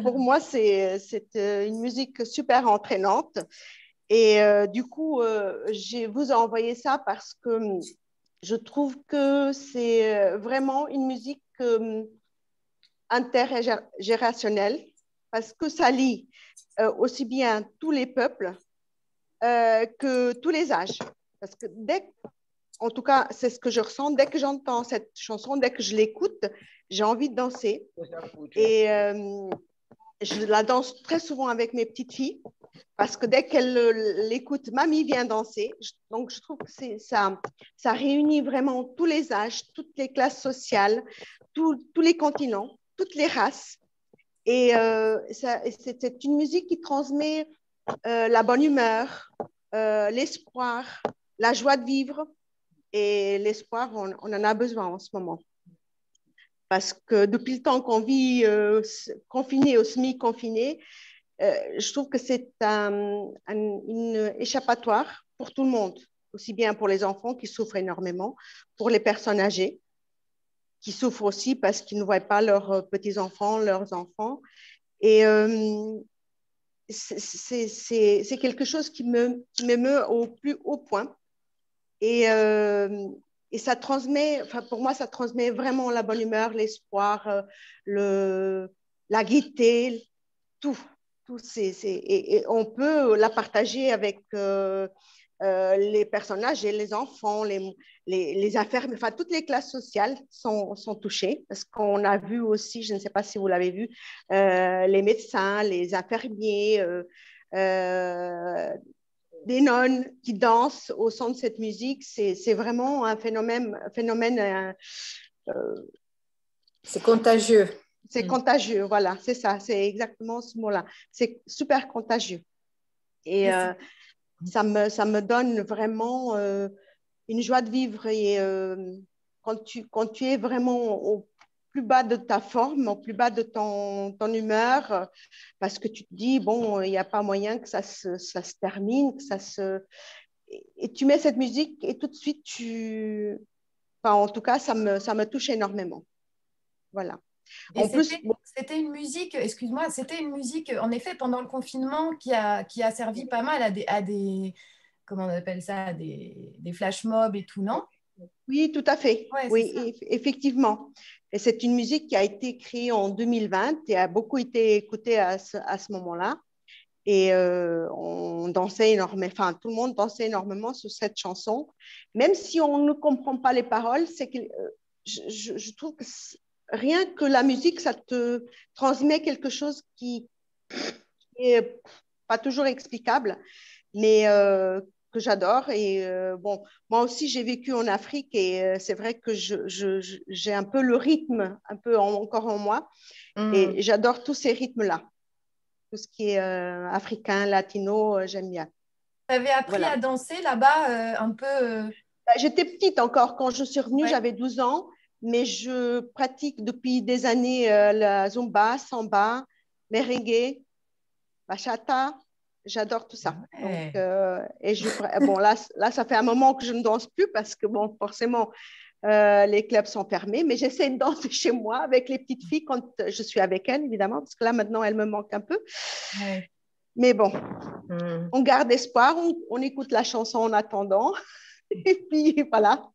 Pour moi, c'est une musique super entraînante. Et du coup, je vous ai envoyé ça parce que je trouve que c'est vraiment une musique intergénérationnelle parce que ça lie aussi bien tous les peuples que tous les âges. Parce que en tout cas, c'est ce que je ressens, dès que j'entends cette chanson, dès que je l'écoute, j'ai envie de danser. Et je la danse très souvent avec mes petites filles parce que dès qu'elles l'écoutent, mamie vient danser. Donc, je trouve que ça réunit vraiment tous les âges, toutes les classes sociales, tous les continents, toutes les races. Et c'est une musique qui transmet la bonne humeur, l'espoir, la joie de vivre. Et l'espoir, on en a besoin en ce moment. Parce que depuis le temps qu'on vit confiné ou semi-confiné, je trouve que c'est une échappatoire pour tout le monde, aussi bien pour les enfants qui souffrent énormément, pour les personnes âgées qui souffrent aussi parce qu'ils ne voient pas leurs petits-enfants, leurs enfants. Et c'est quelque chose qui m'émeut au plus haut point. Et, et ça transmet, enfin pour moi, ça transmet vraiment la bonne humeur, l'espoir, la gaieté, tout. Tout et on peut la partager avec les personnages et les enfants, les infirmiers, enfin toutes les classes sociales sont touchées parce qu'on a vu aussi, je ne sais pas si vous l'avez vu, les médecins, les infirmiers, des nonnes qui dansent au son de cette musique. C'est vraiment un phénomène C'est contagieux. c'est contagieux, voilà, c'est ça, c'est exactement ce mot-là. C'est super contagieux. Et Et ça me donne vraiment une joie de vivre. Et quand tu es vraiment au plus bas de ta forme, au plus bas de ton humeur, parce que tu te dis, bon, il n'y a pas moyen que ça se termine, que ça se... Et tu mets cette musique et tout de suite, enfin, en tout cas, ça me touche énormément. Voilà. Et En plus, bon, c'était une musique, excuse-moi, c'était une musique, en effet, pendant le confinement, qui a servi pas mal comment on appelle ça, des flash mobs et tout, non? oui, tout à fait. Ouais, c'est Oui, ça. effectivement. Et c'est une musique qui a été créée en 2020 et a beaucoup été écoutée à ce moment-là. Et on dansait énormément, enfin, tout le monde dansait énormément sur cette chanson. Même si on ne comprend pas les paroles, c'est que je trouve que rien que la musique, ça te transmet quelque chose qui est pas toujours explicable, mais que j'adore. Et bon, moi aussi, j'ai vécu en Afrique et c'est vrai que j'ai un peu le rythme, un peu encore en moi. Hmm. Et j'adore tous ces rythmes-là. Tout ce qui est africain, latino, j'aime bien. Tu avais appris Voilà. à danser là-bas un peu. Bah, j'étais petite encore quand je suis revenue, Ouais. j'avais 12 ans, mais je pratique depuis des années la zumba, samba, merengue, bachata. J'adore tout ça. Donc, Ouais. bon, là, ça fait un moment que je ne danse plus parce que, bon, forcément, les clubs sont fermés, mais j'essaie de danser chez moi avec les petites filles quand je suis avec elles, évidemment, parce que là, maintenant, elles me manquent un peu. Ouais. Mais bon, Hmm. on garde espoir, on écoute la chanson en attendant. Et puis, voilà.